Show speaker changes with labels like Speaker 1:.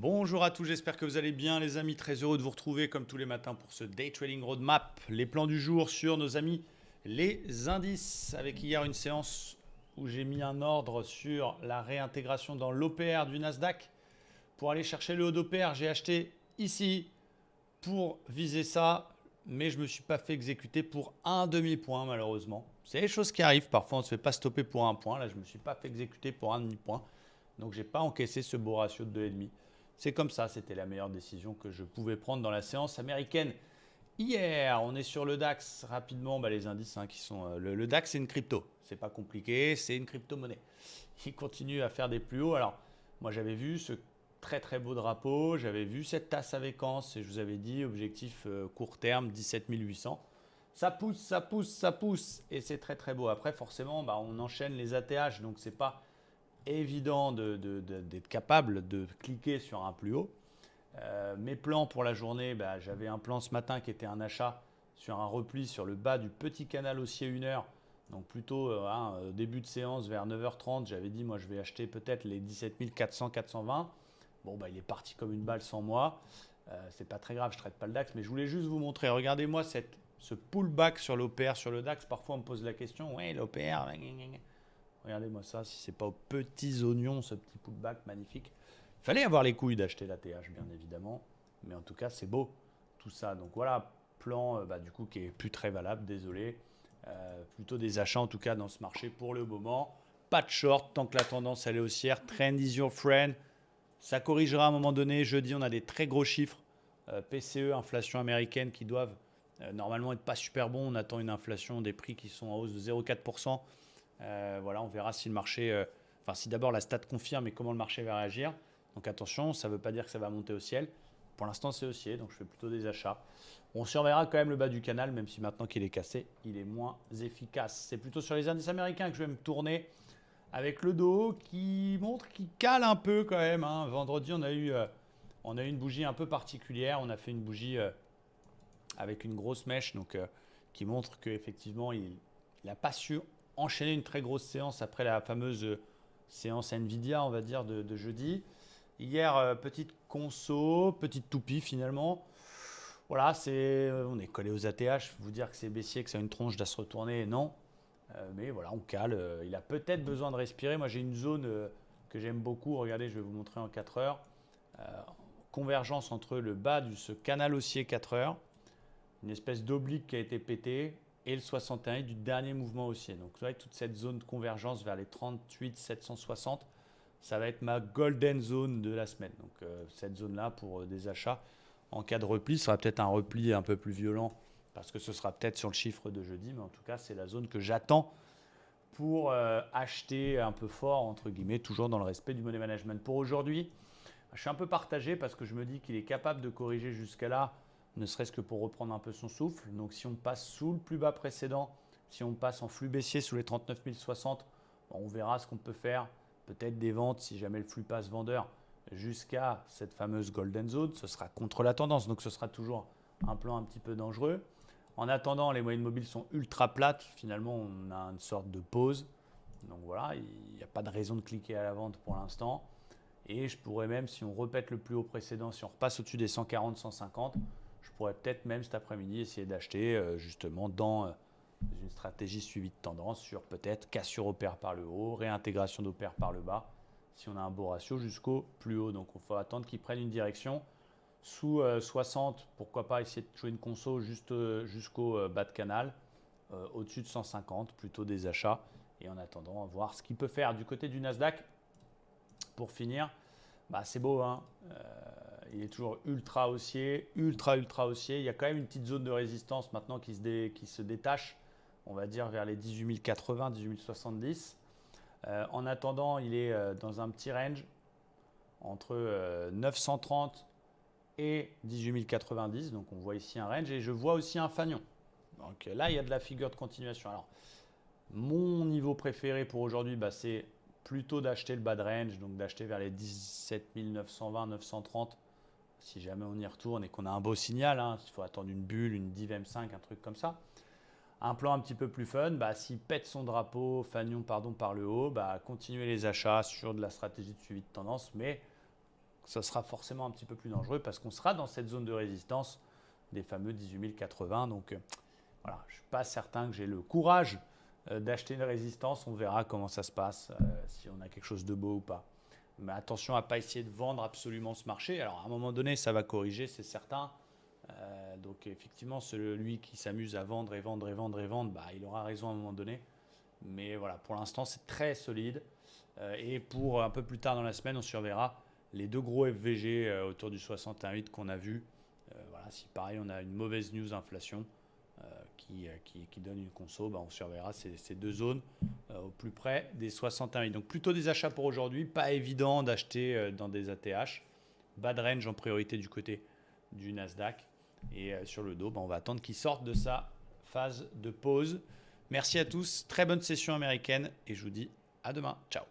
Speaker 1: Bonjour à tous, j'espère que vous allez bien les amis, très heureux de vous retrouver comme tous les matins pour ce Day Trading Roadmap, les plans du jour sur nos amis les indices, avec hier une séance où j'ai mis un ordre sur la réintégration dans l'OPR du Nasdaq. Pour aller chercher le haut d'OPR, j'ai acheté ici pour viser ça, mais je ne me suis pas fait exécuter pour un demi-point malheureusement. C'est les choses qui arrivent, parfois on ne se fait pas stopper pour un point, là je ne me suis pas fait exécuter pour un demi-point, donc j'ai pas encaissé ce beau ratio de 2,5. C'est comme ça, c'était la meilleure décision que je pouvais prendre dans la séance américaine. Hier, on est sur le DAX rapidement, les indices qui sont. Le DAX, c'est une crypto. C'est pas compliqué, c'est une crypto-monnaie. Il continue à faire des plus hauts. Alors, moi, j'avais vu ce très très beau drapeau, j'avais vu cette tasse avec Ans et je vous avais dit objectif court terme 17 800. Ça pousse, ça pousse, ça pousse et c'est très très beau. Après, forcément, on enchaîne les ATH, donc c'est pas évident d'être capable de cliquer sur un plus haut. Mes plans pour la journée, j'avais un plan ce matin qui était un achat sur un repli sur le bas du petit canal haussier 1 heure. Donc plutôt début de séance vers 9h30, j'avais dit moi je vais acheter peut-être les 17 400, 420. Bon il est parti comme une balle sans moi. C'est pas très grave, je ne traite pas le DAX, mais je voulais juste vous montrer. Regardez-moi ce pullback sur l'OPR, sur le DAX. Parfois on me pose la question, ouais l'OPR, regardez-moi ça, si c'est pas aux petits oignons ce petit pullback magnifique. Il fallait avoir les couilles d'acheter la TH bien évidemment, mais en tout cas c'est beau tout ça. Donc voilà, plan du coup qui est plus très valable, désolé. Plutôt des achats en tout cas dans ce marché pour le moment. Pas de short tant que la tendance elle est haussière. Trend is your friend. Ça corrigera à un moment donné. Jeudi on a des très gros chiffres. PCE, inflation américaine qui doivent normalement être pas super bons. On attend une inflation des prix qui sont en hausse de 0,4%. Voilà, on verra si le marché, si d'abord la stat confirme et comment le marché va réagir. Donc attention, ça ne veut pas dire que ça va monter au ciel. Pour l'instant, c'est haussier, donc je fais plutôt des achats. On surveillera quand même le bas du canal, même si maintenant qu'il est cassé, il est moins efficace. C'est plutôt sur les indices américains que je vais me tourner avec le dos qui montre, qui cale un peu quand même. Vendredi, on a eu une bougie un peu particulière. On a fait une bougie avec une grosse mèche, donc qui montre qu'effectivement, il n'a pas su enchaîner une très grosse séance après la fameuse séance Nvidia, on va dire, de jeudi. Hier, petite conso, petite toupie finalement. Voilà, on est collé aux ATH. Vous dire que c'est baissier, que ça a une tronche d'à se retourner, non. Mais voilà, on cale. Il a peut-être besoin de respirer. Moi, j'ai une zone que j'aime beaucoup. Regardez, je vais vous montrer en 4 heures. Euh, Convergence entre le bas de ce canal haussier 4 heures, une espèce d'oblique qui a été pété, et le 61 du dernier mouvement haussier. Donc, vous voyez, toute cette zone de convergence vers les 38 760, ça va être ma golden zone de la semaine. Donc, cette zone-là pour des achats en cas de repli, ce sera peut-être un repli un peu plus violent parce que ce sera peut-être sur le chiffre de jeudi, mais en tout cas, c'est la zone que j'attends pour acheter un peu fort, entre guillemets, toujours dans le respect du money management. Pour aujourd'hui, je suis un peu partagé parce que je me dis qu'il est capable de corriger jusqu'à là, ne serait-ce que pour reprendre un peu son souffle. Donc si on passe sous le plus bas précédent, si on passe en flux baissier sous les 39 060, on verra ce qu'on peut faire. Peut-être des ventes si jamais le flux passe vendeur jusqu'à cette fameuse golden zone. Ce sera contre la tendance, donc ce sera toujours un plan un petit peu dangereux. En attendant, les moyennes mobiles sont ultra plates. Finalement, on a une sorte de pause. Donc voilà, il n'y a pas de raison de cliquer à la vente pour l'instant. Et je pourrais même, si on répète le plus haut précédent, si on repasse au-dessus des 140, 150, je pourrais peut-être même cet après-midi essayer d'acheter justement dans une stratégie suivie de tendance sur peut-être cassure au pair par le haut, réintégration d'opère par le bas, si on a un beau ratio jusqu'au plus haut. Donc il faut attendre qu'il prenne une direction. Sous 60, pourquoi pas essayer de jouer une conso juste jusqu'au bas de canal. Au-dessus de 150, plutôt des achats. Et en attendant, voir ce qu'il peut faire du côté du Nasdaq. Pour finir, c'est beau, hein. Il est toujours ultra haussier, ultra haussier. Il y a quand même une petite zone de résistance maintenant qui se détache, on va dire vers les 18 080, 18 070. En attendant, il est dans un petit range entre 930 et 18 090. Donc on voit ici un range et je vois aussi un fanion. Donc là, il y a de la figure de continuation. Alors, mon niveau préféré pour aujourd'hui, c'est plutôt d'acheter le bas de range, donc d'acheter vers les 17 920, 930, si jamais on y retourne et qu'on a un beau signal. Il faut attendre une bulle, une div M5, un truc comme ça. Un plan un petit peu plus fun, s'il pète son drapeau, fanion par le haut, continuer les achats sur de la stratégie de suivi de tendance, mais ça sera forcément un petit peu plus dangereux parce qu'on sera dans cette zone de résistance des fameux 18 080. Donc voilà, je ne suis pas certain que j'ai le courage d'acheter une résistance. On verra comment ça se passe, si on a quelque chose de beau ou pas. Mais attention à ne pas essayer de vendre absolument ce marché. Alors à un moment donné, ça va corriger, c'est certain. Donc effectivement, celui qui s'amuse à vendre et vendre et vendre et vendre, bah, il aura raison à un moment donné. Mais voilà, pour l'instant, c'est très solide. Et pour un peu plus tard dans la semaine, on surveillera les deux gros FVG autour du 61,8 qu'on a vu. Voilà, si pareil, on a une mauvaise news inflation qui donne une conso, bah, on surveillera ces deux zones au plus près des 61,8. Donc plutôt des achats pour aujourd'hui. Pas évident d'acheter dans des ATH. Bad range en priorité du côté du Nasdaq. Et sur le dos, bah, on va attendre qu'il sorte de sa phase de pause. Merci à tous, très bonne session américaine et je vous dis à demain. Ciao.